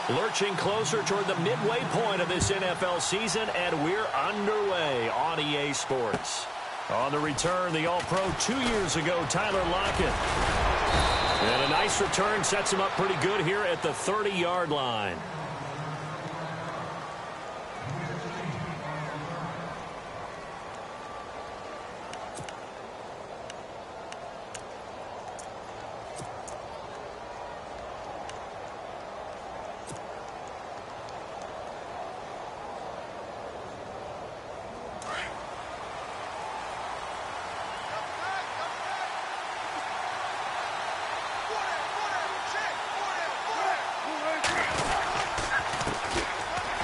Lurching closer toward the midway point of this NFL season, and we're underway on EA Sports. On the return, the All-Pro 2 years ago, Tyler Lockett. And a nice return sets him up pretty good here at the 30-yard line.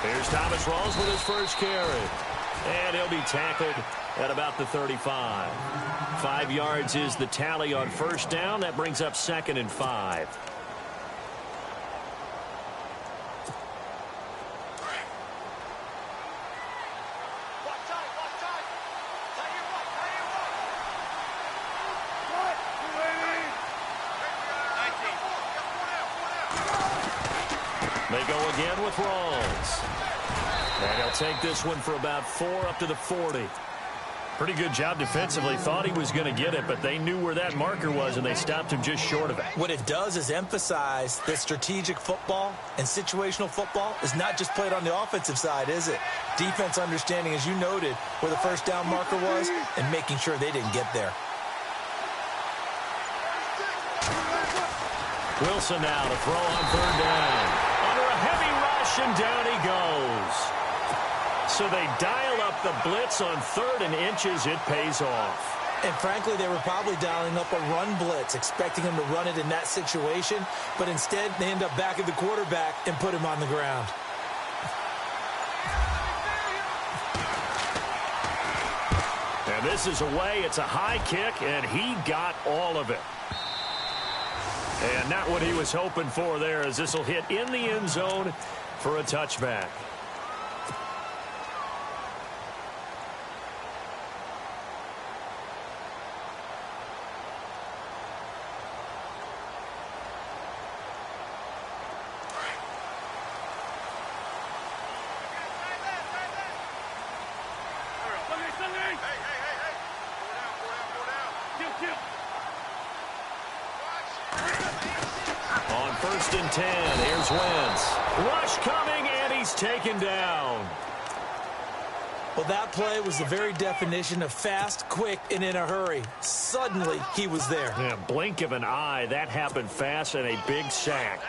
Here's Thomas Rawls with his first carry. And he'll be tackled at about the 35. 5 yards is the tally on first down. That brings up 2nd and 5. They go again with Rawls. And he'll take this one for about 4 up to the 40. Pretty good job defensively. Thought he was going to get it, but they knew where that marker was, and they stopped him just short of it. What it does is emphasize that strategic football and situational football is not just played on the offensive side, is it? Defense understanding, as you noted, where the first down marker was and making sure they didn't get there. Wilson now to throw on 3rd down. Under a heavy rush, and down he goes. So they dial up the blitz on 3rd and inches. It pays off. And frankly, they were probably dialing up a run blitz, expecting him to run it in that situation. But instead, they end up back at the quarterback and put him on the ground. And this is away. It's a high kick, and he got all of it. And not what he was hoping for there, as this will hit in the end zone for a touchback. On 1st and 10, here's Wentz. Rush coming, and he's taken down. Well, that play was the very definition of fast, quick, and in a hurry. Suddenly, he was there. Yeah, blink of an eye. That happened fast, and a big sack.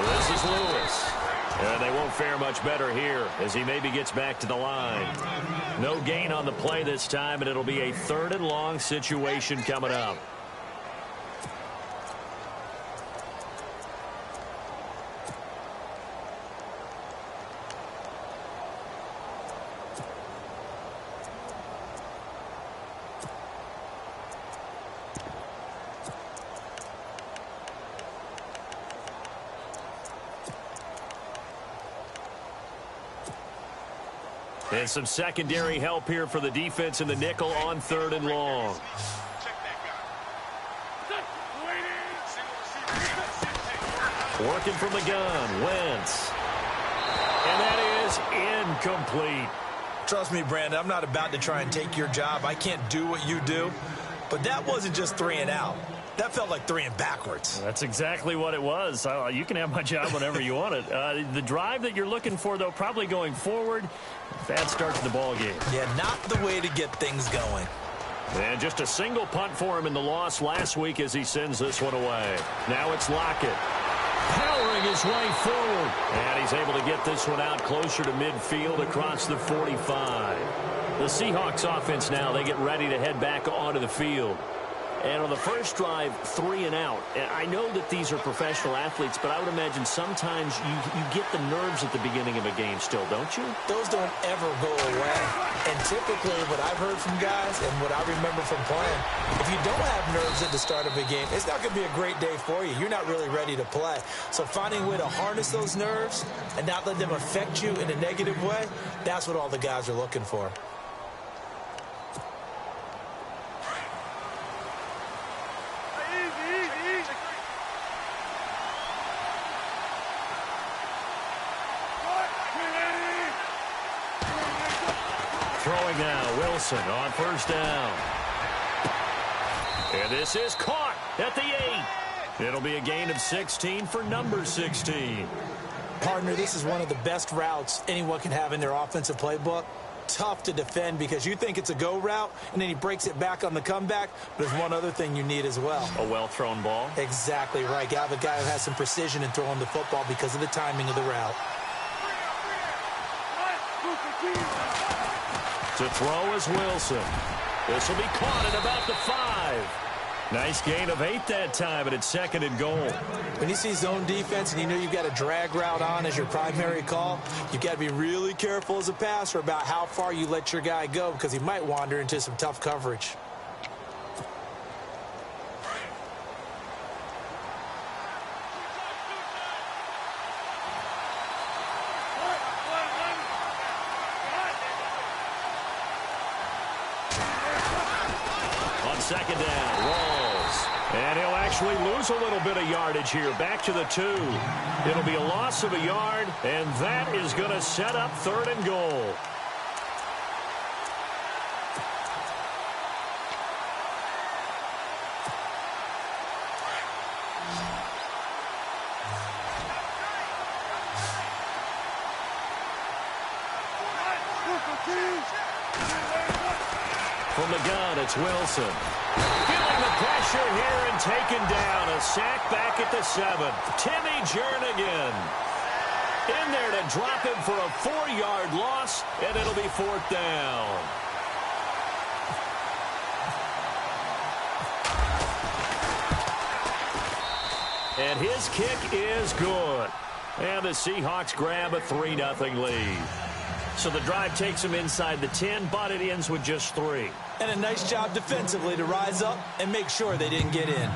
This is Lewis. And they won't fare much better here as he maybe gets back to the line. No gain on the play this time, and it'll be a 3rd and long situation coming up. And some secondary help here for the defense in the nickel on 3rd and long. Working from the gun, Wentz. And that is incomplete. Trust me, Brandon, I'm not about to try and take your job. I can't do what you do. But that wasn't just 3 and out. That felt like 3 and backwards. That's exactly what it was. You can have my job whenever you want it. The drive that you're looking for, though, probably going forward, bad start to the ball game. Yeah, not the way to get things going. And just a single punt for him in the loss last week as he sends this one away. Now it's Lockett. Powering his way forward. And he's able to get this one out closer to midfield across the 45. The Seahawks offense now, they get ready to head back onto the field. And on the first drive, 3 and out. I know that these are professional athletes, but I would imagine sometimes you get the nerves at the beginning of a game still, don't you? Those don't ever go away. And typically what I've heard from guys and what I remember from playing, if you don't have nerves at the start of a game, it's not going to be a great day for you. You're not really ready to play. So finding a way to harness those nerves and not let them affect you in a negative way, that's what all the guys are looking for. Throwing now, Wilson on first down. And this is caught at the 8. It'll be a gain of 16 for number 16. Partner, this is one of the best routes anyone can have in their offensive playbook. Tough to defend because you think it's a go route, and then he breaks it back on the comeback. But there's one other thing you need as well. A well-thrown ball? Exactly right. You have a guy who has some precision in throwing the football because of the timing of the route. To throw is Wilson. This will be caught at about the 5. Nice gain of 8 that time, and it's 2nd and goal. When you see zone defense and you know you've got a drag route on as your primary call, you've got to be really careful as a passer about how far you let your guy go because he might wander into some tough coverage. Second down, rolls. And he'll actually lose a little bit of yardage here. Back to the 2. It'll be a loss of a yard, and that is going to set up 3rd and goal. From the gun, it's Wilson. Feeling the pressure here and taken down. A sack back at the 7. Timmy Jernigan in there to drop him for a 4-yard loss, and it'll be 4th down. And his kick is good. And the Seahawks grab a 3-0 lead. So the drive takes them inside the 10, but it ends with just 3. And a nice job defensively to rise up and make sure they didn't get in.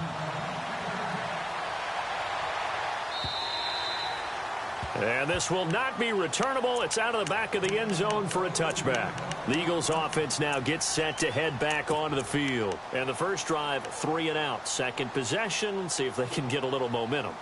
And this will not be returnable. It's out of the back of the end zone for a touchback. The Eagles offense now gets set to head back onto the field. And the first drive, 3 and out. Second possession, see if they can get a little momentum.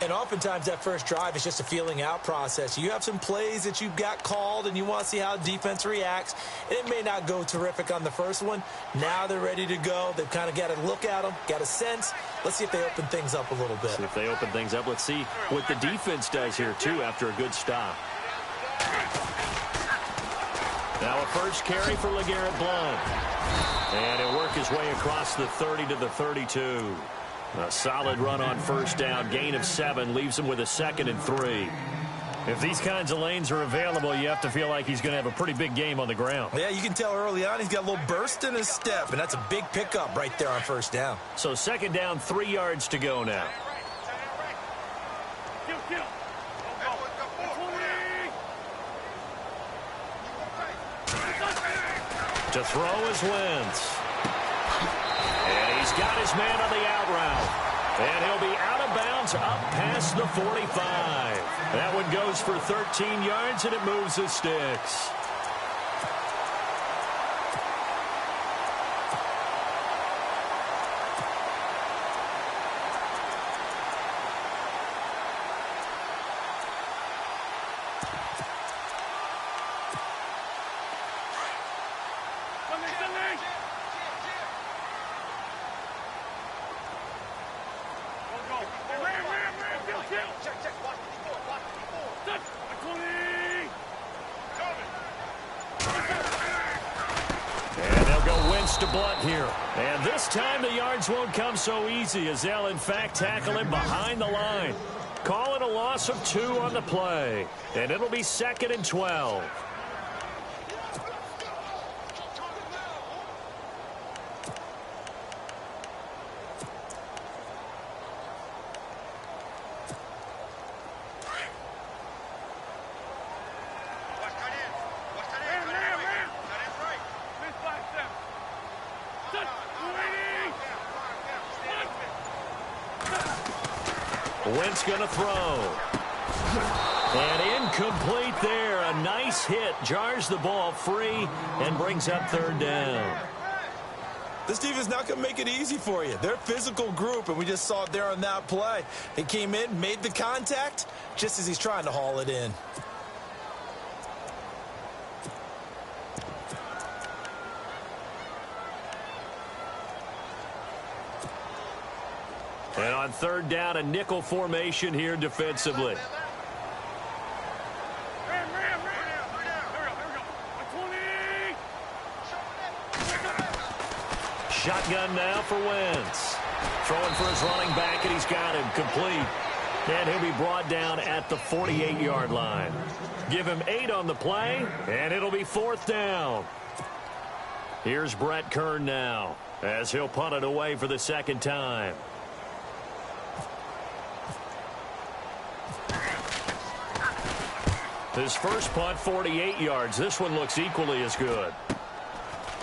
And oftentimes that first drive is just a feeling out process. You have some plays that you've got called and you want to see how defense reacts. It may not go terrific on the first one. Now they're ready to go. They've kind of got to look at them, got a sense. Let's see if they open things up a little bit. See if they open things up. Let's see what the defense does here, too, after a good stop. Now a first carry for LeGarrette Blount. And he'll work his way across the 30 to the 32. A solid run on first down. Gain of 7 leaves him with a 2nd and 3. If these kinds of lanes are available, you have to feel like he's going to have a pretty big game on the ground. Yeah, you can tell early on he's got a little burst in his step, and that's a big pickup right there on first down. So 2nd down, 3 yards to go now. To throw is Wentz. And he's got his man on the out route. And he'll be out of bounds up past the 45. That one goes for 13 yards, and it moves the sticks. To Blount here. And this time the yards won't come so easy as they'll in fact tackle him behind the line. Call it a loss of 2 on the play. And it'll be 2nd and 12. Wentz going to throw. And incomplete there. A nice hit. Jars the ball free and brings up third down. This team is not going to make it easy for you. They're a physical group, and we just saw it there on that play. They came in, made the contact, just as he's trying to haul it in. And on third down, a nickel formation here defensively. Shotgun now for Wentz. Throwing for his running back, and he's got him complete. And he'll be brought down at the 48-yard line. Give him 8 on the play, and it'll be fourth down. Here's Brett Kern now, as he'll punt it away for the second time. His first punt, 48 yards. This one looks equally as good.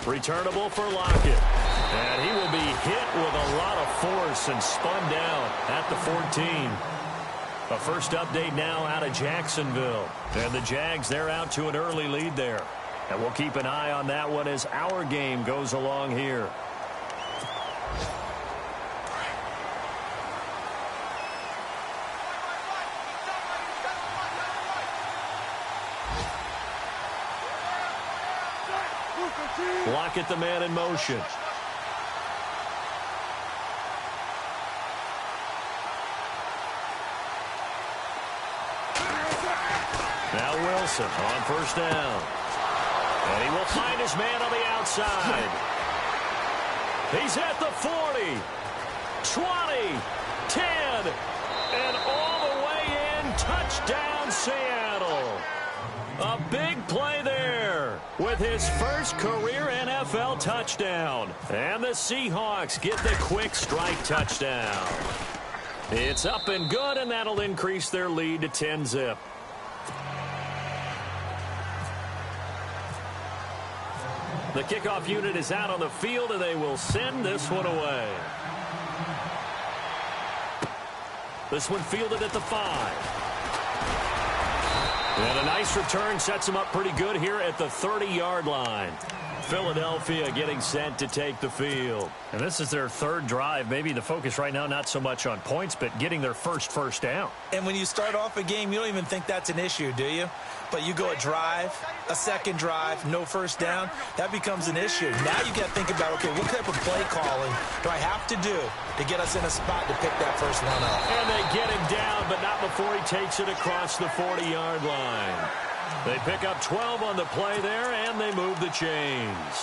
Returnable for Lockett. And he will be hit with a lot of force and spun down at the 14. A first update now out of Jacksonville. And the Jags, they're out to an early lead there. And we'll keep an eye on that one as our game goes along here. Lockett, the man in motion. Now Wilson on first down. And he will find his man on the outside. He's at the 40, 20, 10, and all the way in. Touchdown, Seattle. A big play there with his first career NFL touchdown. And the Seahawks get the quick strike touchdown. It's up and good, and that'll increase their lead to 10-zip. The kickoff unit is out on the field, and they will send this one away. This one fielded at the 5. And a nice return sets him up pretty good here at the 30-yard line. Philadelphia getting set to take the field. And this is their third drive. Maybe the focus right now not so much on points, but getting their first down. And when you start off a game, you don't even think that's an issue, do you? But you go a drive, a second drive, no first down, that becomes an issue. Now you got to think about, okay, what type of play calling do I have to do to get us in a spot to pick that first one up? And they get him down, but not before he takes it across the 40-yard line. They pick up 12 on the play there, and they move the chains.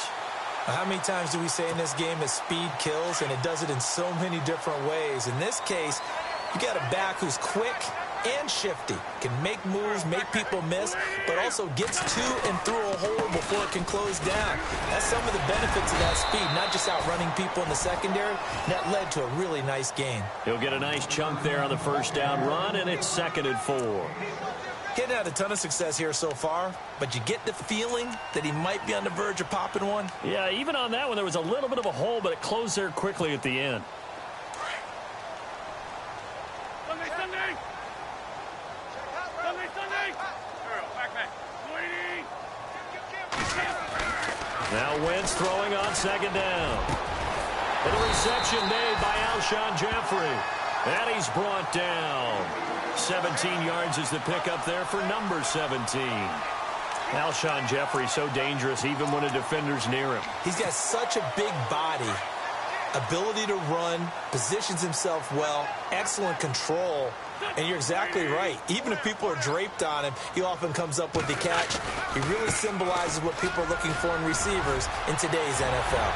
How many times do we say in this game that speed kills, and it does it in so many different ways? In this case, you got a back who's quick and shifty, can make moves, make people miss, but also gets to and through a hole before it can close down. That's some of the benefits of that speed, not just outrunning people in the secondary. That led to a really nice gain. He'll get a nice chunk there on the first down run, and it's 2nd and 4. Getting had a ton of success here so far, but you get the feeling that he might be on the verge of popping one. Yeah, even on that one, there was a little bit of a hole, but it closed there quickly at the end. Now Wentz throwing on 2nd down. And a reception made by Alshon Jeffrey. And he's brought down. 17 yards is the pickup there for number 17. Alshon Jeffrey so dangerous even when a defender's near him. He's got such a big body, ability to run, positions himself well, excellent control. And you're exactly right. Even if people are draped on him, he often comes up with the catch. He really symbolizes what people are looking for in receivers in today's NFL.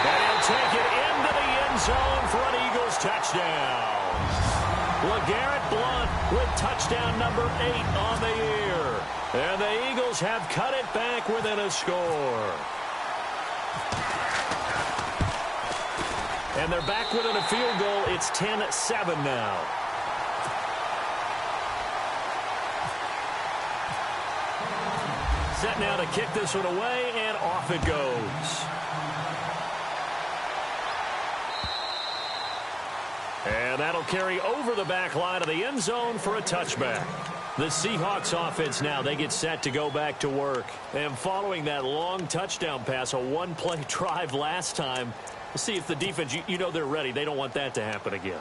And he'll take it into the end zone for an Eagles touchdown. LeGarrette Blount with touchdown number 8 on the year. And the Eagles have cut it back within a score. And they're back within a field goal. It's 10-7 now. Set now to kick this one away, and off it goes. And that'll carry over the back line of the end zone for a touchback. The Seahawks offense now, they get set to go back to work. And following that long touchdown pass, a one-play drive last time, we'll see if the defense, you know they're ready. They don't want that to happen again.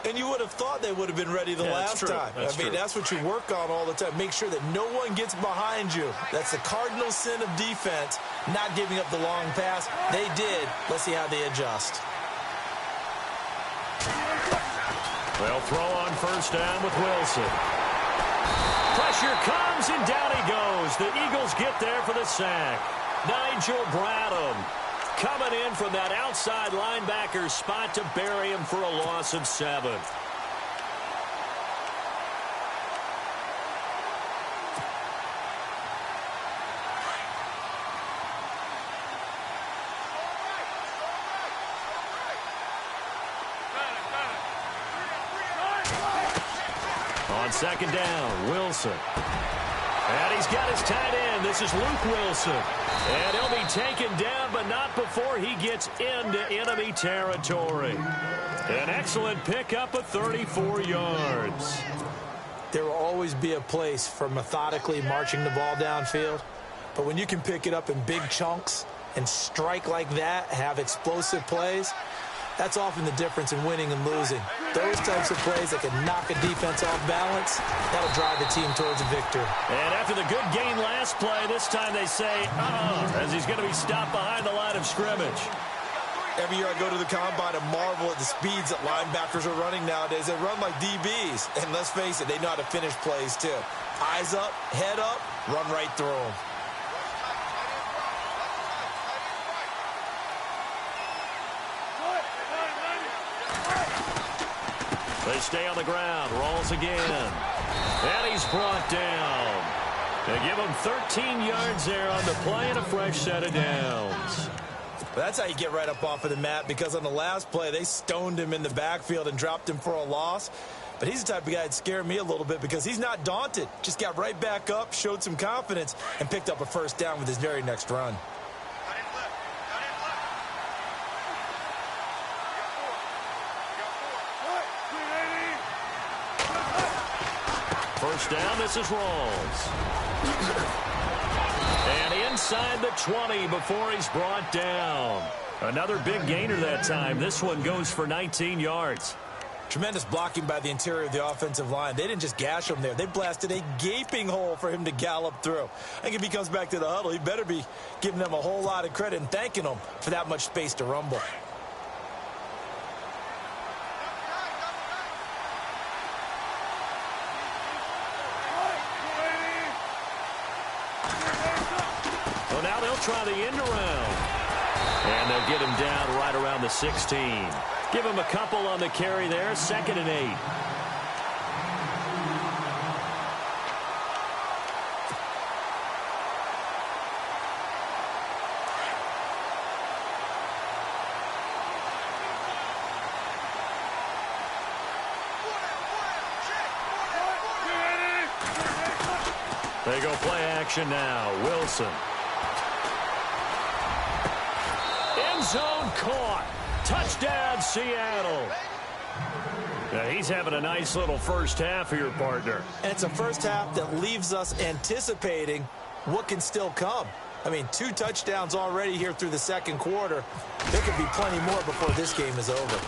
And you would have thought they would have been ready the last time. That's what you work on all the time. Make sure that no one gets behind you. That's the cardinal sin of defense, not giving up the long pass. They did. Let's see how they adjust. They'll throw on first down with Wilson. Pressure comes, and down he goes. The Eagles get there for the sack. Nigel Bradham coming in from that outside linebacker spot to bury him for a loss of 7. On second down, Wilson. And he's got his tight end. This is Luke Wilson. And he'll be taken down, but not before he gets into enemy territory. An excellent pickup of 34 yards. There will always be a place for methodically marching the ball downfield. But when you can pick it up in big chunks and strike like that, have explosive plays, that's often the difference in winning and losing. Those types of plays that can knock a defense off balance, that'll drive the team towards a victory. And after the good gain last play, this time they say, as he's going to be stopped behind the line of scrimmage. Every year I go to the combine and marvel at the speeds that linebackers are running nowadays. They run like DBs. And let's face it, they know how to finish plays too. Eyes up, head up, run right through them. They stay on the ground. Rolls again. And he's brought down. They give him 13 yards there on the play and a fresh set of downs. That's how you get right up off of the mat, because on the last play, they stoned him in the backfield and dropped him for a loss. But he's the type of guy that scared me a little bit because he's not daunted. Just got right back up, showed some confidence, and picked up a first down with his very next run. First down, this is Rawls. And inside the 20 before he's brought down. Another big gainer that time. This one goes for 19 yards. Tremendous blocking by the interior of the offensive line. They didn't just gash him there. They blasted a gaping hole for him to gallop through. I think if he comes back to the huddle, he better be giving them a whole lot of credit and thanking them for that much space to rumble. Well, now they'll try the end around. And they'll get him down right around the 16. Give him a couple on the carry there. 2nd and 8. They go play action now. Wilson. End zone caught. Touchdown, Seattle. Now, he's having a nice little first half here, partner. And it's a first half that leaves us anticipating what can still come. I mean, 2 touchdowns already here through the second quarter. There could be plenty more before this game is over.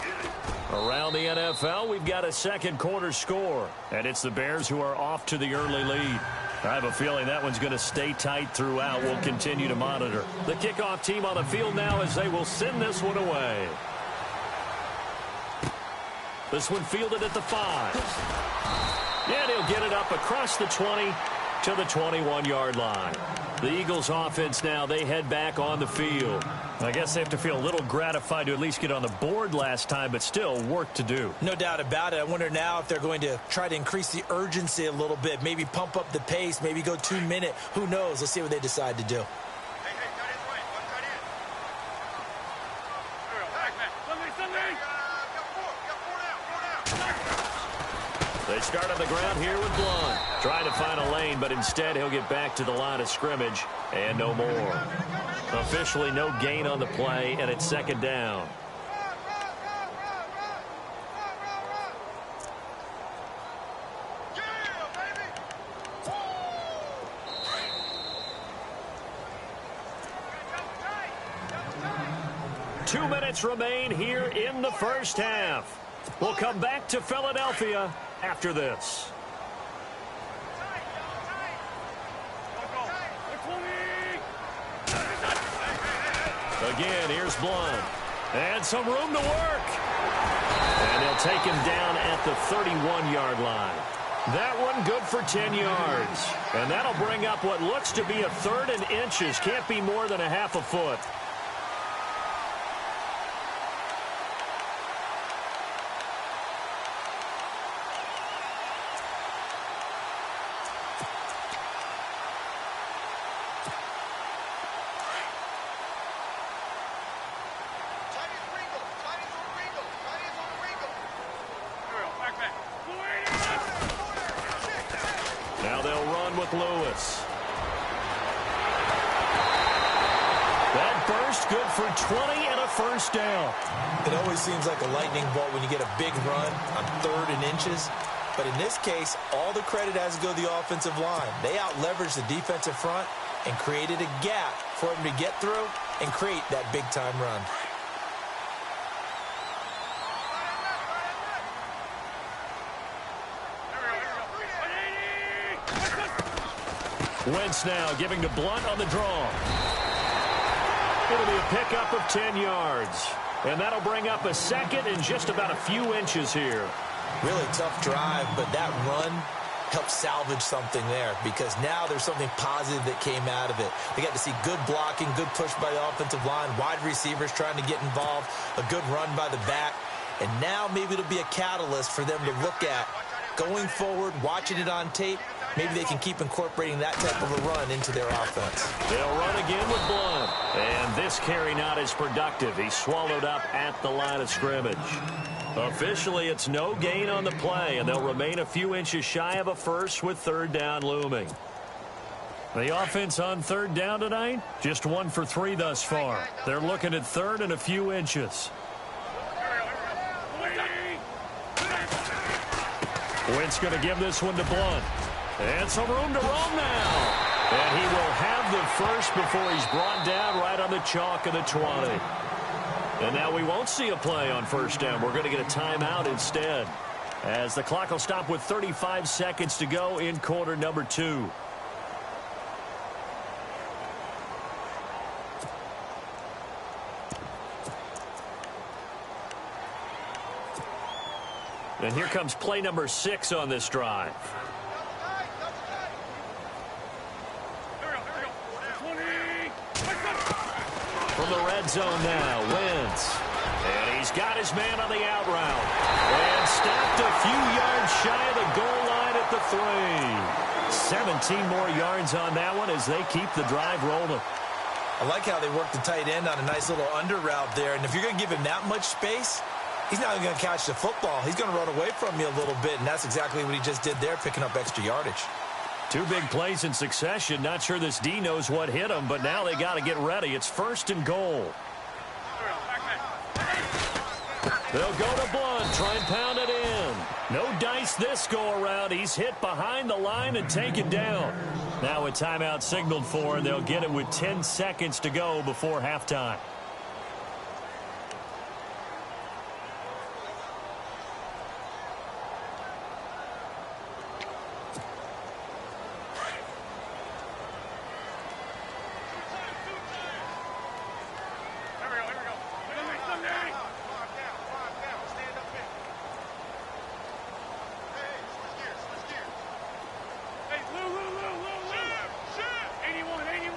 Around the NFL, we've got a second quarter score. And it's the Bears who are off to the early lead. I have a feeling that one's going to stay tight throughout. We'll continue to monitor. The kickoff team on the field now as they will send this one away. This one fielded at the 5. And he'll get it up across the 20 to the 21-yard line. The Eagles offense now, they head back on the field. I guess they have to feel a little gratified to at least get on the board last time, but still work to do. No doubt about it. I wonder now if they're going to try to increase the urgency a little bit, maybe pump up the pace, maybe go 2-minute. Who knows? Let's see what they decide to do. They start on the ground here with Blunt. Trying to find a lane, but instead he'll get back to the line of scrimmage and no more. Officially no gain on the play, and it's 2nd down. 2 minutes remain here in the first half. We'll come back to Philadelphia after this. Again, here's Blunt. And some room to work. And they'll take him down at the 31-yard line. That one good for 10 yards. And that'll bring up what looks to be a 3rd and inches. Can't be more than a half a foot. Now they'll run with Lewis. That burst good for 20 and a first down. It always seems like a lightning bolt when you get a big run on 3rd and inches. But in this case, all the credit has to go to the offensive line. They out-leveraged the defensive front and created a gap for him to get through and create that big-time run. Wentz now giving to Blunt on the draw. It'll be a pickup of 10 yards. And that'll bring up a 2nd and just about a few inches here. Really tough drive, but that run helped salvage something there because now there's something positive that came out of it. They got to see good blocking, good push by the offensive line, wide receivers trying to get involved, a good run by the back. And now maybe it'll be a catalyst for them to look at going forward, watching it on tape. Maybe they can keep incorporating that type of a run into their offense. They'll run again with Blunt. And this carry not as productive. He's swallowed up at the line of scrimmage. Officially, it's no gain on the play, and they'll remain a few inches shy of a first with 3rd down looming. The offense on 3rd down tonight, just 1 for 3 thus far. They're looking at 3rd and a few inches. Wentz going to give this one to Blunt. And some room to roam now. And he will have the first before he's brought down right on the chalk of the 20. And now we won't see a play on 1st down. We're going to get a timeout instead, as the clock will stop with 35 seconds to go in quarter number 2. And here comes play number 6 on this drive. From the red zone now, Wentz. And he's got his man on the out route. And stopped a few yards shy of the goal line at the 3. 17 more yards on that one as they keep the drive rolling. I like how they work the tight end on a nice little under route there. And if you're going to give him that much space, he's not going to catch the football. He's going to run away from you a little bit, and that's exactly what he just did there, picking up extra yardage. 2 big plays in succession. Not sure this D knows what hit him, but now they got to get ready. It's 1st and goal. They'll go to Blunt, try and pound it in. No dice this go-around. He's hit behind the line and taken down. Now a timeout signaled for, and they'll get it with 10 seconds to go before halftime.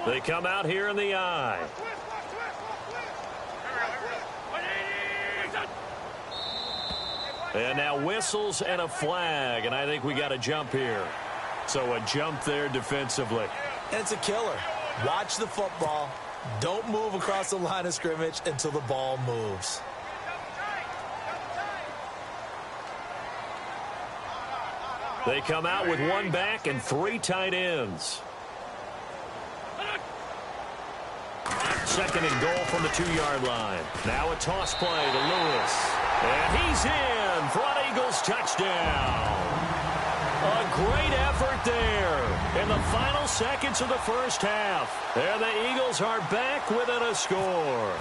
They come out here in the eye. And now whistles and a flag, and I think we got a jump here. So a jump there defensively. And it's a killer. Watch the football. Don't move across the line of scrimmage until the ball moves. They come out with 1 back and 3 tight ends. 2nd and goal from the 2-yard line. Now a toss play to Lewis. And he's in for an Eagles touchdown. A great effort there in the final seconds of the first half. And the Eagles are back within a score.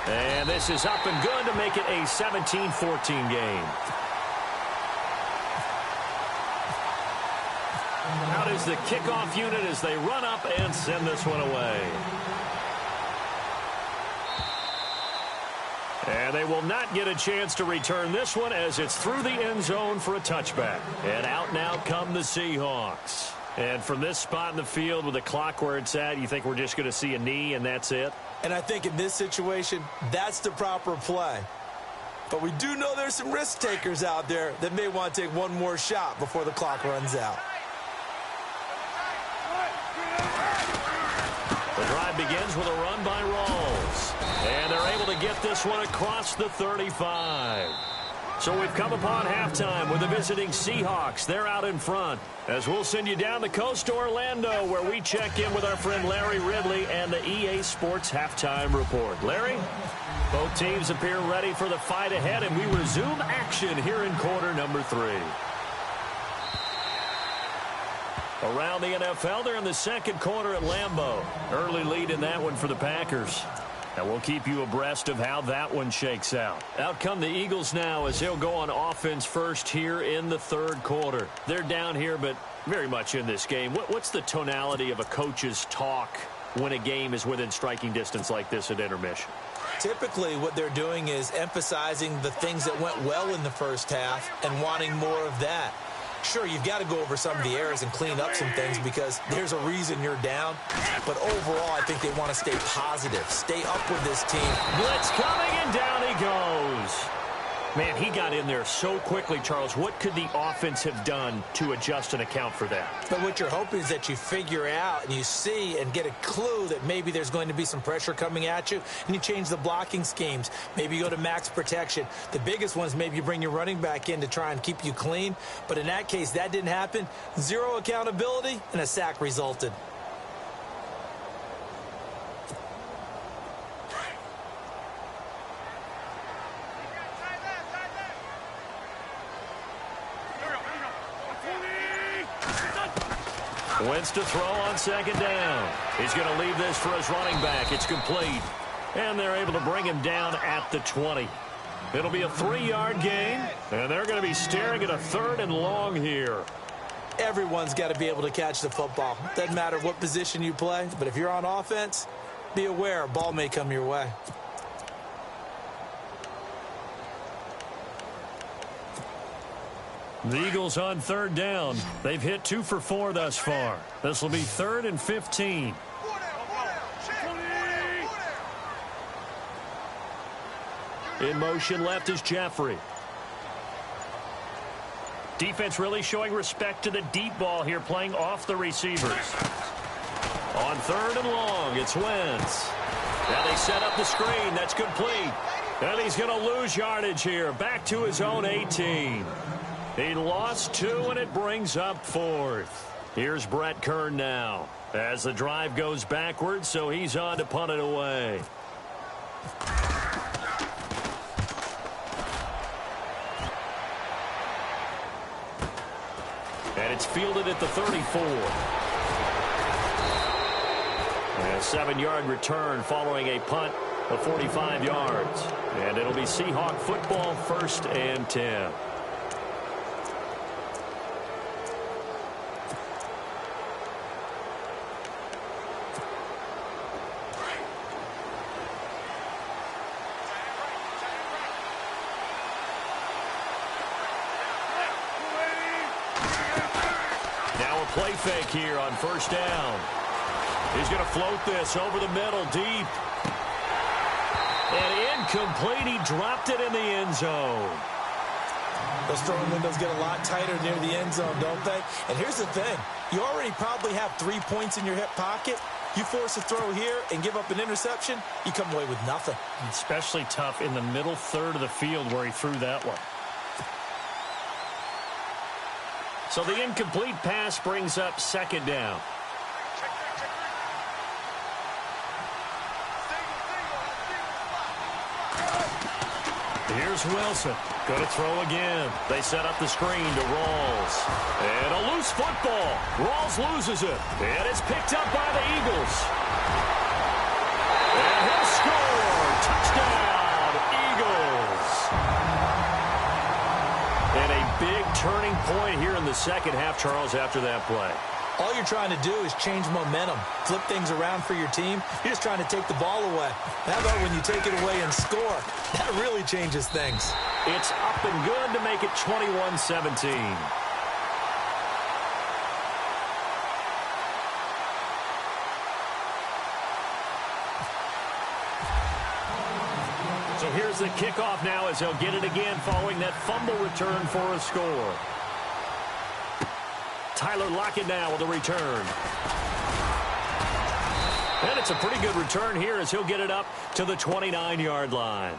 And this is up and good to make it a 17-14 game. Out is the kickoff unit as they run up and send this one away. And they will not get a chance to return this one as it's through the end zone for a touchback. And out now come the Seahawks. And from this spot in the field with the clock where it's at, you think we're just going to see a knee and that's it? And I think in this situation, that's the proper play. But we do know there's some risk takers out there that may want to take one more shot before the clock runs out. The drive begins with a run by Rawls. And they're able to get this one across the 35. So we've come upon halftime with the visiting Seahawks. They're out in front. As we'll send you down the coast to Orlando, where we check in with our friend Larry Ridley and the EA Sports Halftime Report. Larry? Both teams appear ready for the fight ahead, and we resume action here in quarter number 3. Around the NFL, they're in the second quarter at Lambeau. Early lead in that one for the Packers. And we'll keep you abreast of how that one shakes out. Out come the Eagles now as they'll go on offense first here in the third quarter. They're down here, but very much in this game. What's the tonality of a coach's talk when a game is within striking distance like this at intermission? Typically, what they're doing is emphasizing the things that went well in the first half and wanting more of that. Sure, you've got to go over some of the errors and clean up some things because there's a reason you're down. But overall, I think they want to stay positive, stay up with this team. Blitz coming, and down he goes. Man, he got in there so quickly, Charles. What could the offense have done to adjust and account for that? But what you're hoping is that you figure out and you see and get a clue that maybe there's going to be some pressure coming at you, and you change the blocking schemes. Maybe you go to max protection. The biggest one is maybe you bring your running back in to try and keep you clean. But in that case, that didn't happen. Zero accountability, and a sack resulted. Wentz to throw on second down. He's going to leave this for his running back. It's complete. And they're able to bring him down at the 20. It'll be a 3-yard gain, and they're going to be staring at a 3rd and long here. Everyone's got to be able to catch the football. Doesn't matter what position you play, but if you're on offense, be aware a ball may come your way. The Eagles on 3rd down. They've hit 2 for 4 thus far. This will be 3rd and 15. In motion left is Jeffrey. Defense really showing respect to the deep ball here, playing off the receivers. On 3rd and long, it's Wentz. Now they set up the screen. That's complete. And he's going to lose yardage here. Back to his own 18. He lost 2, and it brings up 4th. Here's Brett Kern now as the drive goes backwards, so he's on to punt it away. And it's fielded at the 34. And a 7-yard return following a punt of 45 yards. And it'll be Seahawk football, 1st and 10. Play fake here on 1st down. He's going to float this over the middle deep. And incomplete. He dropped it in the end zone. Those throwing windows get a lot tighter near the end zone, don't they? And here's the thing. You already probably have 3 points in your hip pocket. You force a throw here and give up an interception, you come away with nothing. Especially tough in the middle 3rd of the field where he threw that one. So the incomplete pass brings up 2nd down. Here's Wilson. Going to throw again. They set up the screen to Rawls. And a loose football. Rawls loses it. And it's picked up by the Eagles. turning point here in the second half, Charles, after that play? All you're trying to do is change momentum, flip things around for your team. You're just trying to take the ball away. How about when you take it away and score? That really changes things. It's up and good to make it 21-17. So here's the kickoff now as he'll get it again following that fumble return for a score. Tyler Lockett now with a return. And it's a pretty good return here as he'll get it up to the 29-yard line.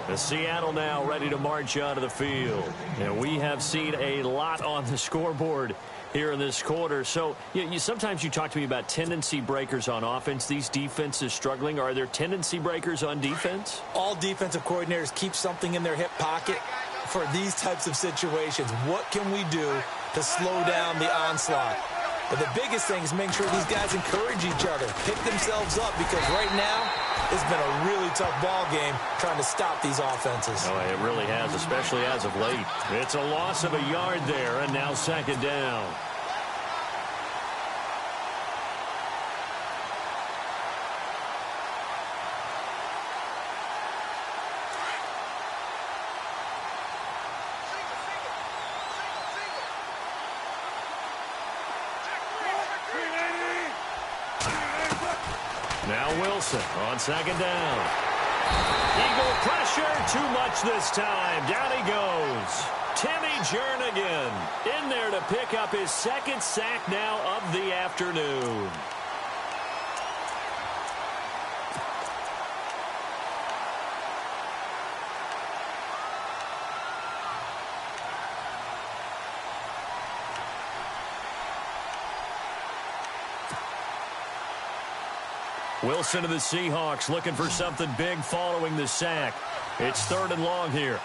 The Seattle now ready to march onto the field. And we have seen a lot on the scoreboard here in this quarter. So sometimes you talk to me about tendency breakers on offense. These defenses struggling. Are there tendency breakers on defense? All defensive coordinators keep something in their hip pocket for these types of situations. What can we do to slow down the onslaught? But the biggest thing is make sure these guys encourage each other, pick themselves up, because right now it's been a really tough ball game trying to stop these offenses. Oh, it really has, especially as of late. It's a loss of a yard there, and now second down. Now Wilson on second down. Eagle pressure, too much this time. Down he goes. Timmy Jernigan in there to pick up his second sack now of the afternoon. Wilson of the Seahawks looking for something big following the sack. It's third and long here.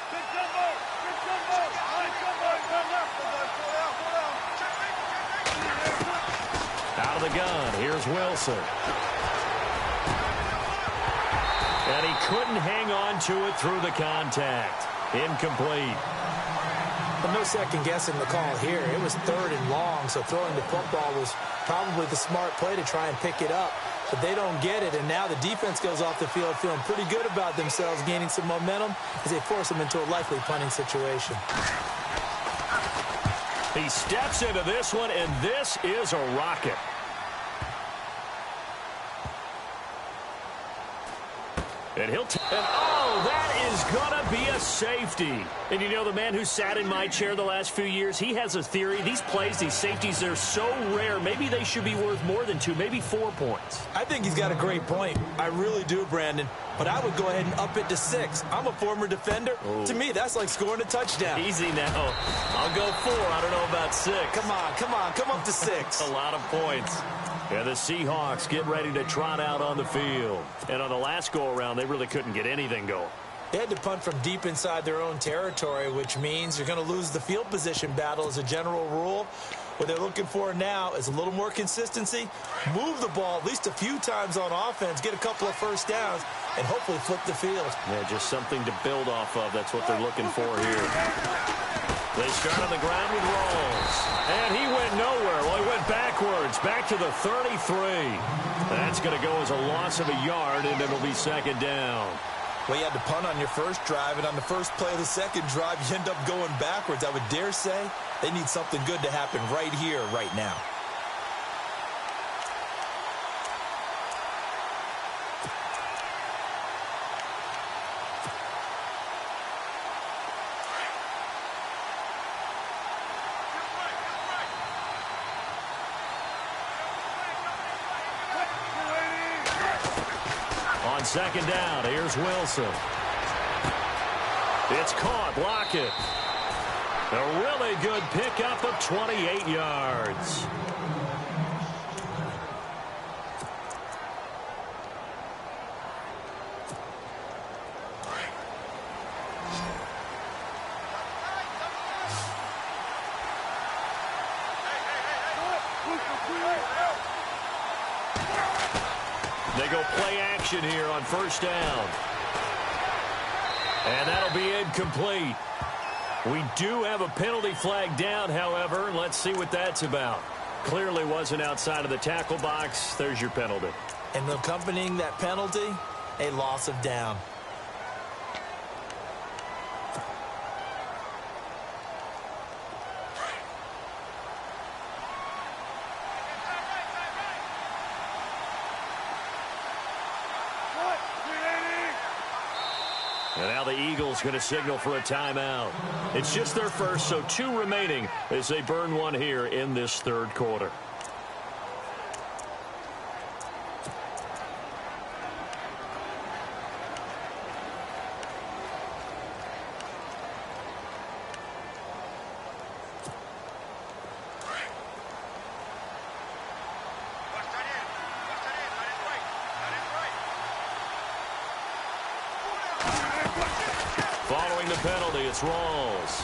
Out of the gun, here's Wilson. And he couldn't hang on to it through the contact. Incomplete. But no second guessing the call here. It was third and long, so throwing the football was probably the smart play to try and pick it up. But they don't get it, and now the defense goes off the field feeling pretty good about themselves, gaining some momentum as they force them into a likely punting situation. He steps into this one, and this is a rocket. And he'll oh, that is going to be a safety. And you know, the man who sat in my chair the last few years, he has a theory. These plays, these safeties, they're so rare. Maybe they should be worth more than 2, maybe 4 points. I think he's got a great point. I really do, Brandon. But I would go ahead and up it to 6. I'm a former defender. Ooh. To me, that's like scoring a touchdown. Easy now. I'll go 4. I don't know about 6. Come on. Come up to 6. A lot of points. And the Seahawks get ready to trot out on the field. And on the last go-around, they really couldn't get anything going. They had to punt from deep inside their own territory, which means you're going to lose the field position battle as a general rule. What they're looking for now is a little more consistency, move the ball at least a few times on offense, get a couple of first downs, and hopefully flip the field. Yeah, just something to build off of. That's what they're looking for here. They start on the ground with Rawls. And he went nowhere. Well, he went backwards, back to the 33. That's going to go as a loss of a yard, and it'll be second down. Well, you had to punt on your first drive, and on the first play of the second drive, you end up going backwards. I would dare say they need something good to happen right here, right now. On second down, here's Wilson. It's caught, Lockett. A really good pickup of 28 yards. They go play action here on first down. And that'll be incomplete. We do have a penalty flag down, however. Let's see what that's about. Clearly wasn't outside of the tackle box. There's your penalty. And accompanying that penalty, a loss of down. And now the Eagles going to signal for a timeout. It's just their first, so 2 remaining as they burn one here in this third quarter. Following the penalty, it's Rawls.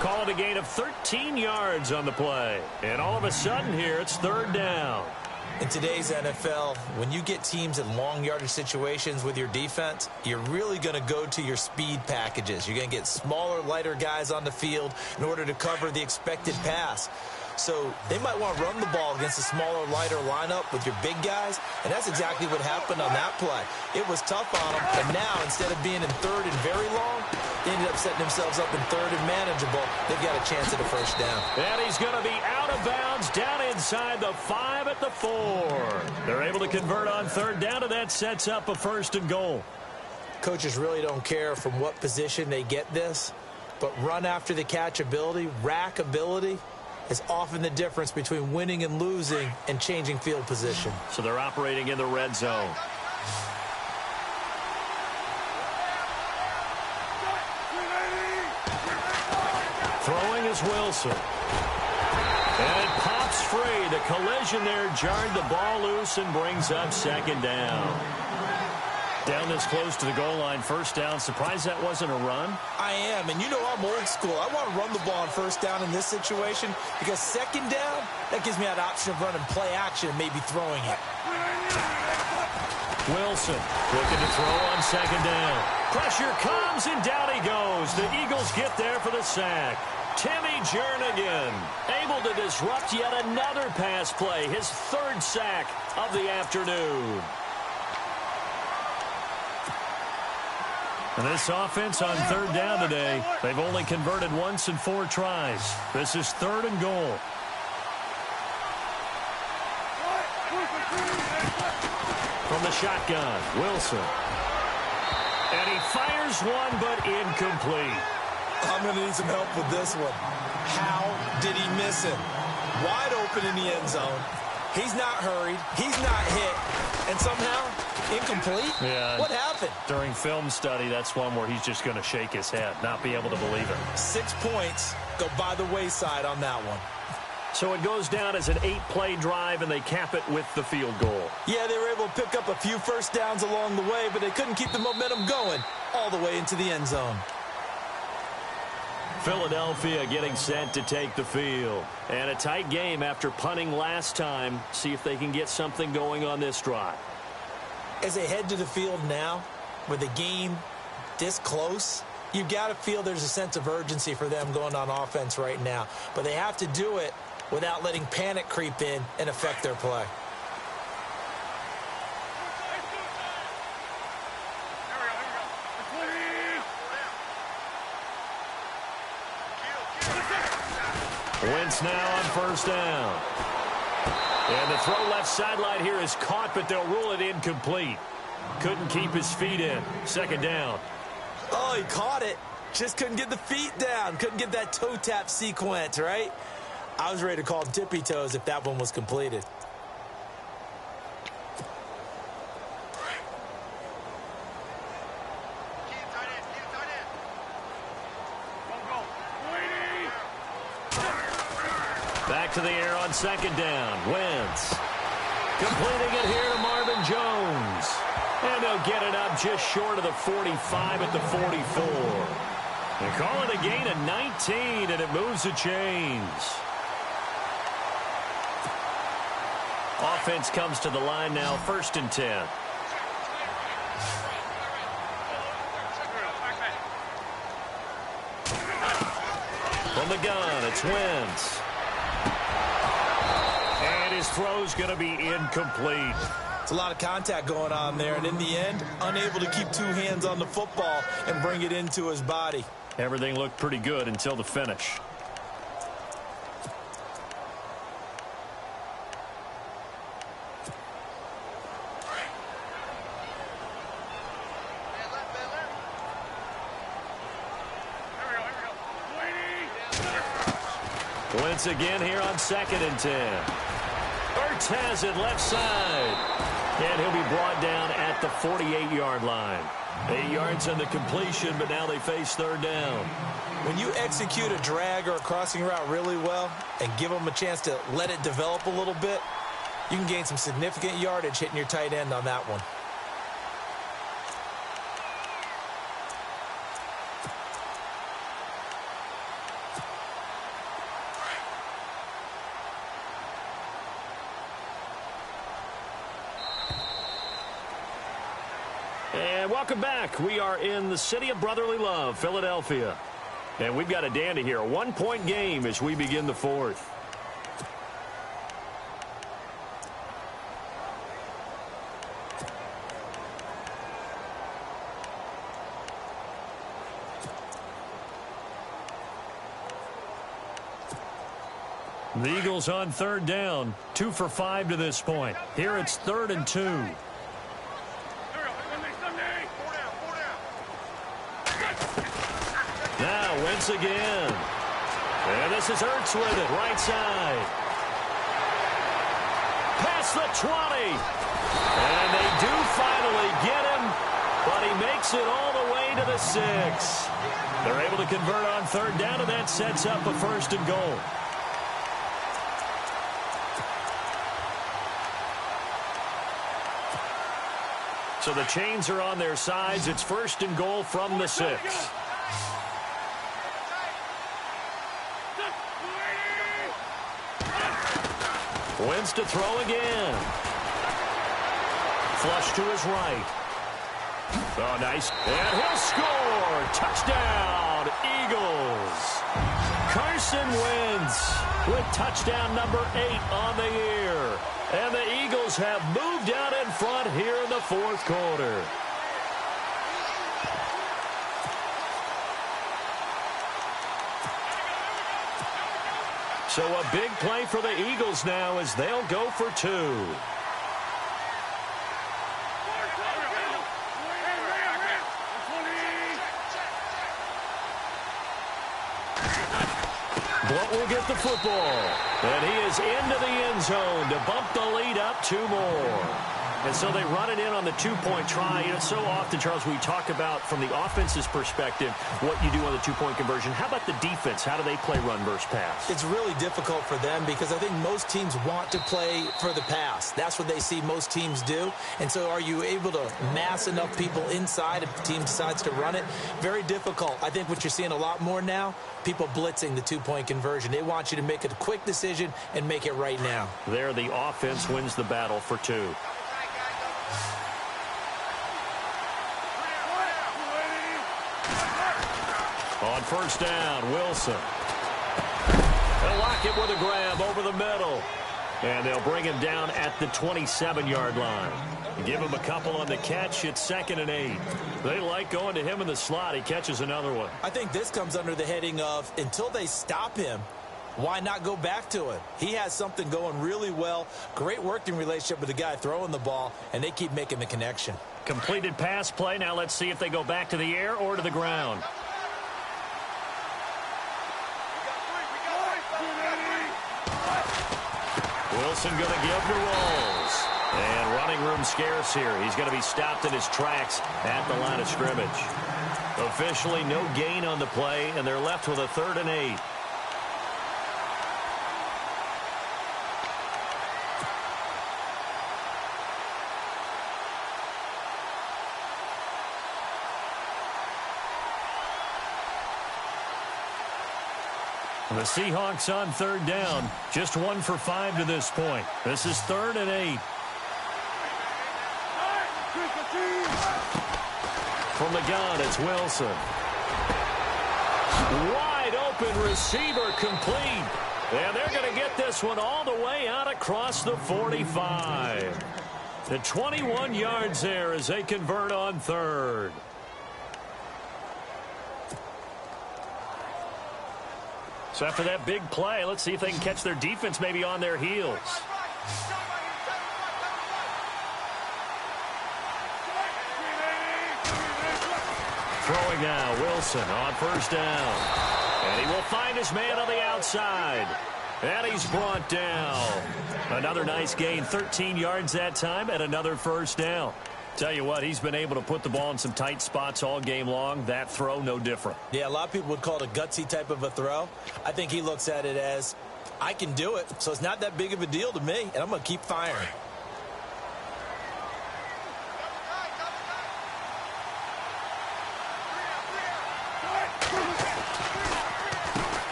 Call it a gain of 13 yards on the play. And all of a sudden here, it's third down. In today's NFL, when you get teams in long yardage situations with your defense, you're really going to go to your speed packages. You're going to get smaller, lighter guys on the field in order to cover the expected pass. So they might want to run the ball against a smaller, lighter lineup with your big guys, and that's exactly what happened on that play. It was tough on them, and now instead of being in third and very long, they ended up setting themselves up in third and manageable. They've got a chance at a first down. And he's going to be out of bounds down inside the 5 at the 4. They're able to convert on third down, and that sets up a first and goal. Coaches really don't care from what position they get this, but run after the catch ability, rack ability, is often the difference between winning and losing and changing field position. So they're operating in the red zone. Throwing is Wilson. And it pops free. The collision there jarred the ball loose and brings up second down. Down this close to the goal line, first down. Surprised that wasn't a run? I am, and you know I'm old school. I want to run the ball on first down in this situation because second down, that gives me that option of running play action and maybe throwing it. Wilson looking to throw on second down. Pressure comes, and down he goes. The Eagles get there for the sack. Timmy Jernigan able to disrupt yet another pass play, his third sack of the afternoon. And this offense on third down today, they've only converted once in 4 tries. This is third and goal. From the shotgun, Wilson. And he fires one, but incomplete. I'm going to need some help with this one. How did he miss it? Wide open in the end zone. He's not hurried. He's not hit. And somehow, incomplete? Yeah. What happened? During film study, that's one where he's just going to shake his head, not be able to believe it. 6 points go by the wayside on that one. So it goes down as an 8-play drive, and they cap it with the field goal. Yeah, they were able to pick up a few first downs along the way, but they couldn't keep the momentum going all the way into the end zone. Philadelphia getting set to take the field. And a tight game after punting last time. See if they can get something going on this drive. As they head to the field now, with the game this close, you've got to feel there's a sense of urgency for them going on offense right now. But they have to do it without letting panic creep in and affect their play. Wentz now on first down. And the throw left sideline here is caught, but they'll rule it incomplete. Couldn't keep his feet in. Second down. Oh, he caught it. Just couldn't get the feet down. Couldn't get that toe tap sequence, right? I was ready to call tippy toes if that one was completed. Back to the air on second down. Wentz completing it here to Marvin Jones. And they'll get it up just short of the 45 at the 44. They call it a gain of 19, and it moves the chains. Offense comes to the line now, first and 10. From the gun, it's Wentz. And his throw's going to be incomplete. It's a lot of contact going on there, and in the end, unable to keep two hands on the football and bring it into his body. Everything looked pretty good until the finish. Wentz again here on 2nd and 10. Ertz has it left side. And he'll be brought down at the 48-yard line. 8 yards on the completion, but now they face 3rd down. When you execute a drag or a crossing route really well and give them a chance to let it develop a little bit, you can gain some significant yardage hitting your tight end on that one. And welcome back. We are in the city of brotherly love, Philadelphia. And we've got a dandy here. A 1-point game as we begin the 4th. The Eagles on 3rd down. 2 for 5 to this point. Here it's 3rd and 2. Now Wentz again. And this is Ertz with it, right side. Past the 20. And they do finally get him, but he makes it all the way to the 6. They're able to convert on 3rd down, and that sets up a 1st and goal. So the chains are on their sides. It's 1st and goal from the 6. Wentz to throw again. Flush to his right. Oh, nice. And he'll score. Touchdown, Eagles. Carson Wentz with touchdown number 8 on the year. And the Eagles have moved out in front here in the 4th quarter. So a big play for the Eagles now as they'll go for 2. Blunt will get the football. And he is into the end zone to bump the lead up 2 more. And so they run it in on the 2-point try. You know, so often, Charles, we talk about from the offense's perspective what you do on the 2-point conversion. How about the defense? How do they play run versus pass? It's really difficult for them because I think most teams want to play for the pass. That's what they see most teams do. And so are you able to mass enough people inside if the team decides to run it? Very difficult. I think what you're seeing a lot more now, people blitzing the 2-point conversion. They want you to make a quick decision and make it right now. There, the offense wins the battle for 2. On 1st down, Wilson. They'll lock it with a grab over the middle. And they'll bring him down at the 27-yard line. Give him a couple on the catch. It's 2nd and 8. They like going to him in the slot. He catches another one. I think this comes under the heading of until they stop him, why not go back to it? He has something going really well. Great working relationship with the guy throwing the ball, and they keep making the connection. Completed pass play. Now let's see if they go back to the air or to the ground. Wilson going to give the rolls. And running room scarce here. He's going to be stopped in his tracks at the line of scrimmage. Officially no gain on the play, and they're left with a 3rd and 8. The Seahawks on 3rd down. Just 1 for 5 to this point. This is 3rd and 8. From the gun, it's Wilson. Wide Wide open receiver complete. And they're going to get this one all the way out across the 45. The 21 yards there as they convert on third. So after that big play, let's see if they can catch their defense maybe on their heels. Throwing now, Wilson on first down. And he will find his man on the outside. And he's brought down. Another nice gain, 13 yards that time, and another first down. Tell you what, he's been able to put the ball in some tight spots all game long. That throw, no different. Yeah, a lot of people would call it a gutsy type of a throw. I think he looks at it as, I can do it, so it's not that big of a deal to me, and I'm going to keep firing.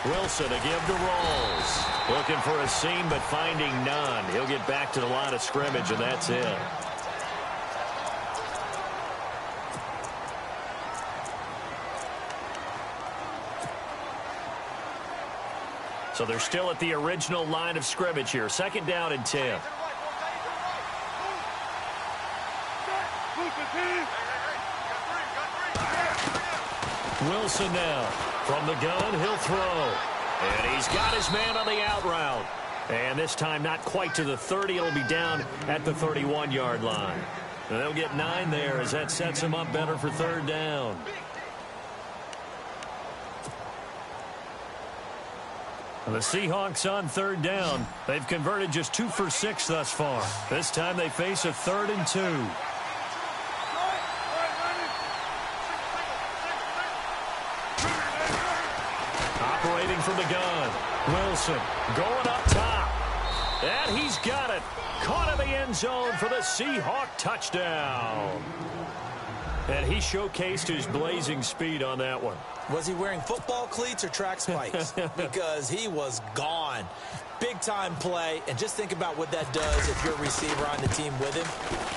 Wilson, a give to Rolls. Looking for a seam, but finding none. He'll get back to the line of scrimmage, and that's it. So they're still at the original line of scrimmage here. Second down and 10. Wilson now. From the gun, he'll throw. And he's got his man on the out route. And this time not quite to the 30. It'll be down at the 31-yard line. And they'll get 9 there as that sets him up better for third down. The Seahawks on third down. They've converted just 2 for 6 thus far. This time they face a 3rd and 2. Operating from the gun. Wilson going up top. And he's got it. Caught in the end zone for the Seahawk touchdown. And he showcased his blazing speed on that one. Was he wearing football cleats or track spikes? Because he was gone. Big-time play, and just think about what that does if you're a receiver on the team with him.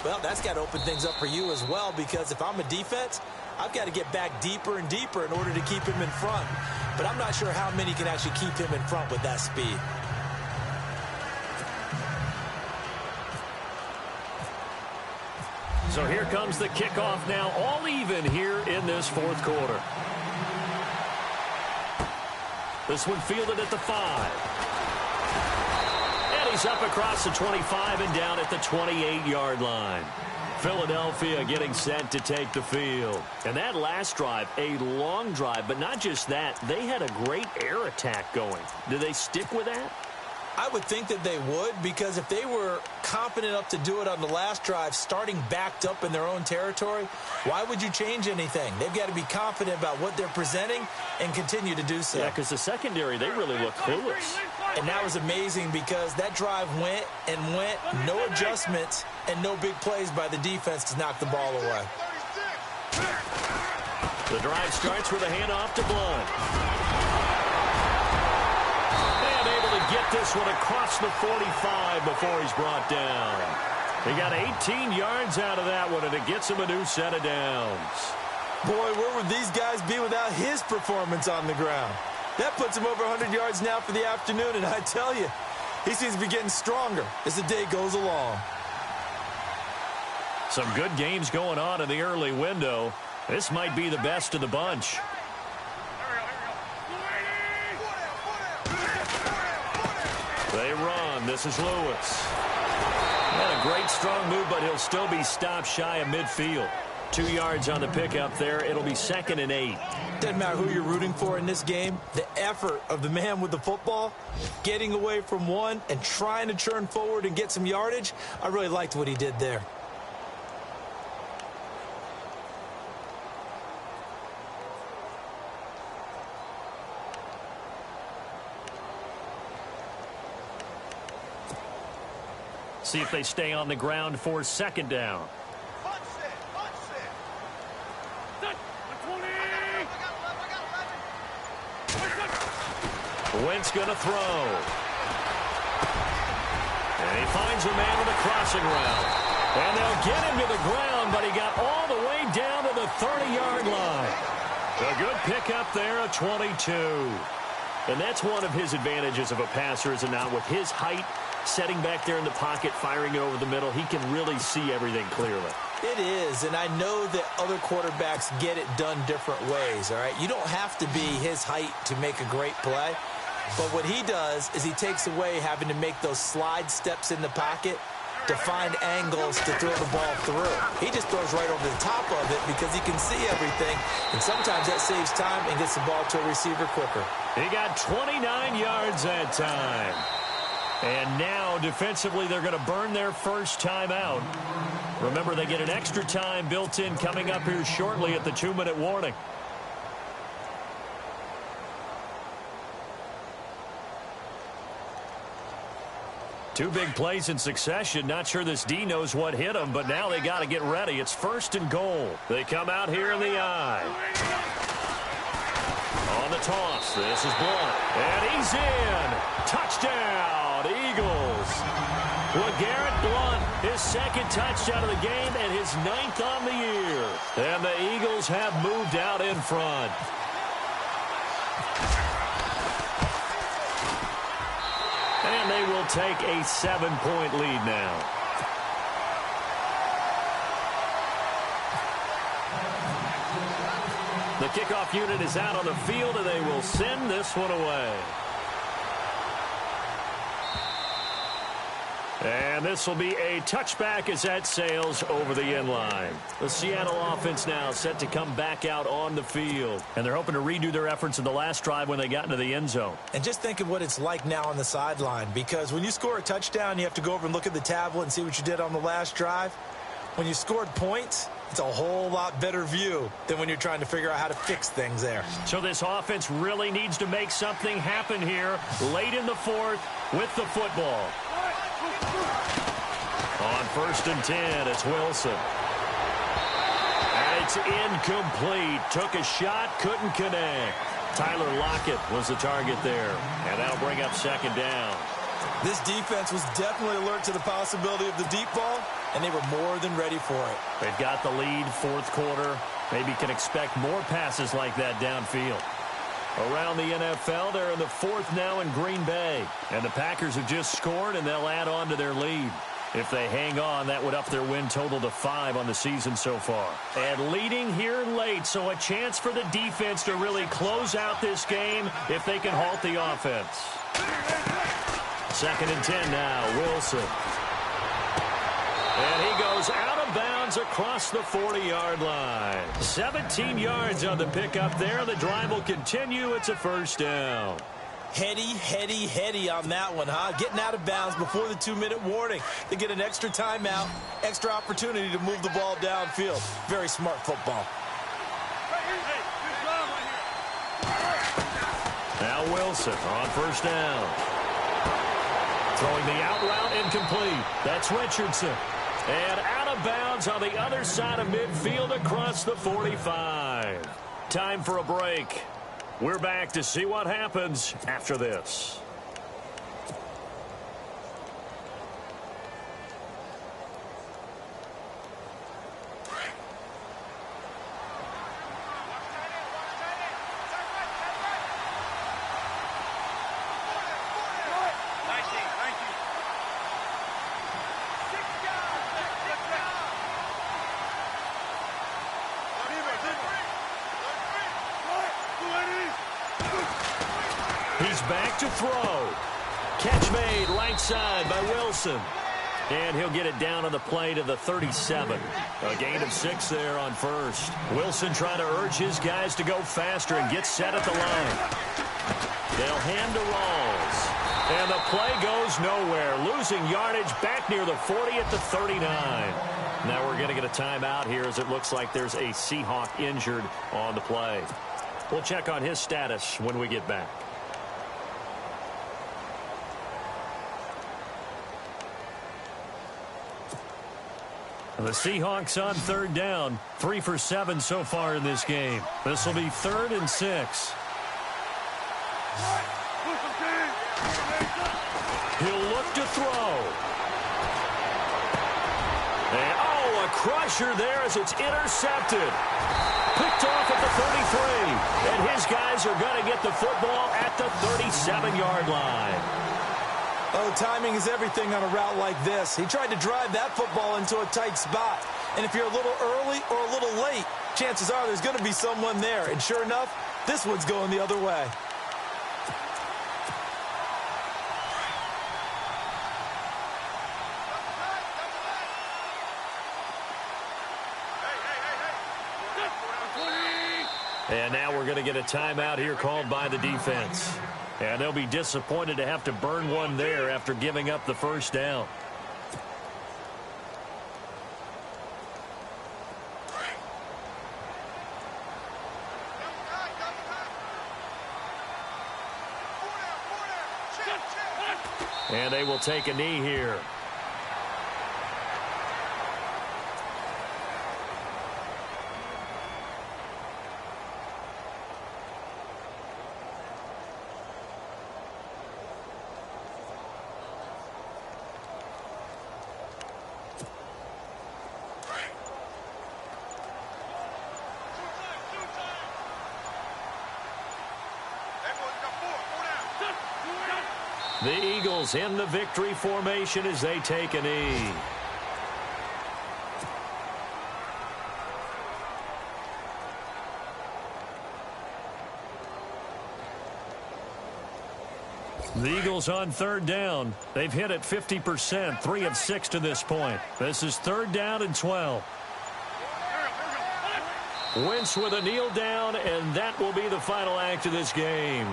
Well, that's got to open things up for you as well, because if I'm a defense, I've got to get back deeper and deeper in order to keep him in front. But I'm not sure how many can actually keep him in front with that speed. So here comes the kickoff now, all even here in this fourth quarter. This one fielded at the 5. And he's up across the 25 and down at the 28-yard line. Philadelphia getting set to take the field. And that last drive, a long drive, but not just that. They had a great air attack going. Do they stick with that? I would think that they would, because if they were confident enough to do it on the last drive, starting backed up in their own territory, why would you change anything? They've got to be confident about what they're presenting and continue to do so. Yeah, because the secondary, they really look clueless. And that was amazing because that drive went and went, no adjustments and no big plays by the defense to knock the ball away. The drive starts with a handoff to Blunt. Get this one across the 45 before he's brought down. He got 18 yards out of that one, and it gets him a new set of downs. Boy, where would these guys be without his performance on the ground? That puts him over 100 yards now for the afternoon, and I tell you, he seems to be getting stronger as the day goes along. Some good games going on in the early window. This might be the best of the bunch. They run. This is Lewis. Not a great strong move, but he'll still be stopped shy of midfield. 2 yards on the pickup there. It'll be 2nd and 8. Doesn't matter who you're rooting for in this game. The effort of the man with the football, getting away from one and trying to turn forward and get some yardage, I really liked what he did there. See if they stay on the ground for 2nd down. Wentz going to throw. And he finds a man with a crossing route. And they'll get him to the ground, but he got all the way down to the 30-yard line. A good pickup there, a 22. And that's one of his advantages of a passer, is it not? With his height, setting back there in the pocket, firing it over the middle, he can really see everything clearly. It is, and I know that other quarterbacks get it done different ways, all right? You don't have to be his height to make a great play, but what he does is he takes away having to make those slide steps in the pocket to find angles to throw the ball through. He just throws right over the top of it because he can see everything, and sometimes that saves time and gets the ball to a receiver quicker. He got 29 yards that time. And now, defensively, they're going to burn their first timeout. Remember, they get an extra time built in coming up here shortly at the 2-minute warning. Two big plays in succession. Not sure this D knows what hit him, but now they got to get ready. It's 1st and goal. They come out here in the eye. On the toss, this is Blunt. And he's in. Touchdown, Eagles. LeGarrette Blunt, his 2nd touchdown of the game and his 9th on the year. And the Eagles have moved out in front. And they will take a 7-point lead now. The kickoff unit is out on the field, and they will send this one away. And this will be a touchback as that sails over the end line. The Seattle offense now set to come back out on the field. And they're hoping to redo their efforts in the last drive when they got into the end zone. And just think of what it's like now on the sideline, because when you score a touchdown, you have to go over and look at the tablet and see what you did on the last drive. When you scored points, it's a whole lot better view than when you're trying to figure out how to fix things there. So this offense really needs to make something happen here late in the 4th with the football. On 1st and 10, it's Wilson. And it's incomplete. Took a shot, couldn't connect. Tyler Lockett was the target there. And that'll bring up 2nd down. This defense was definitely alert to the possibility of the deep ball, and they were more than ready for it. They've got the lead, 4th quarter. Maybe can expect more passes like that downfield. Around the NFL, they're in the 4th now in Green Bay. And the Packers have just scored, and they'll add on to their lead. If they hang on, that would up their win total to 5 on the season so far. And leading here late, so a chance for the defense to really close out this game if they can halt the offense. 2nd and 10 now, Wilson. And he goes out of bounds across the 40-yard line. 17 yards on the pickup there. The drive will continue. It's a 1st down. Heady on that one, huh? Getting out of bounds before the 2-minute warning. They get an extra timeout, extra opportunity to move the ball downfield. Very smart football. Now Wilson on 1st down. Throwing the out route incomplete. That's Richardson. And out of bounds on the other side of midfield across the 45. Time for a break. We're back to see what happens after this. He's back to throw. Catch made right side by Wilson. And he'll get it down on the play to the 37. A gain of 6 there on 1st. Wilson trying to urge his guys to go faster and get set at the line. They'll hand to Rawls. And the play goes nowhere. Losing yardage back near the 40 at the 39. Now we're going to get a timeout here as it looks like there's a Seahawk injured on the play. We'll check on his status when we get back. The Seahawks on 3rd down. 3 for 7 so far in this game. This will be 3rd and 6. He'll look to throw. And, a crusher there as it's intercepted. Picked off at the 33. And his guys are going to get the football at the 37-yard line. Oh, timing is everything on a route like this. He tried to drive that football into a tight spot. And if you're a little early or a little late, chances are there's going to be someone there. And sure enough, this one's going the other way. And now we're going to get a timeout here called by the defense. And they'll be disappointed to have to burn one there after giving up the first down. And they will take a knee here. The Eagles in the victory formation as they take a knee. The Eagles on third down. They've hit it 50%, 3 of 6 to this point. This is third down and 12. Wentz with a kneel down, and that will be the final act of this game.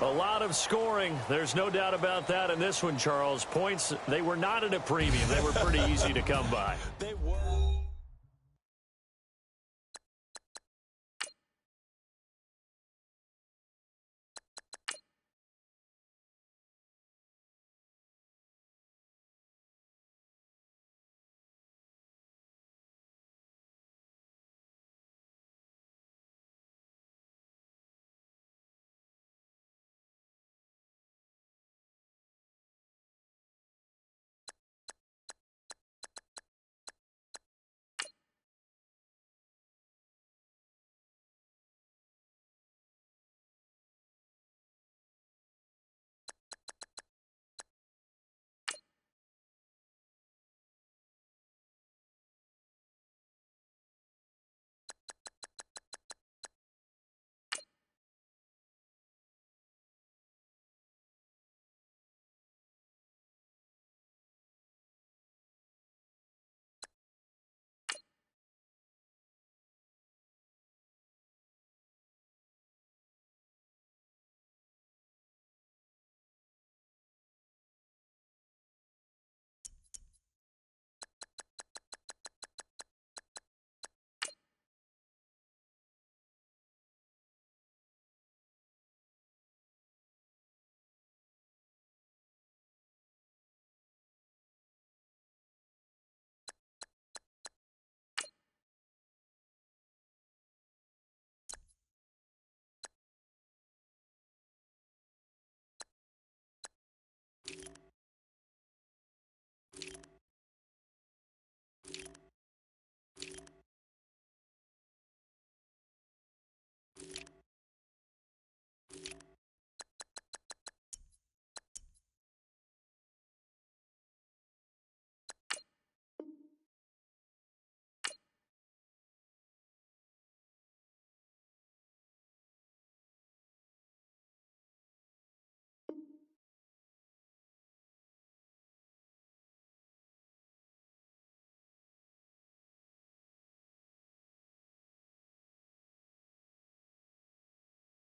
A lot of scoring. There's no doubt about that in this one, Charles. Points, they were not at a premium. They were pretty easy to come by. They were.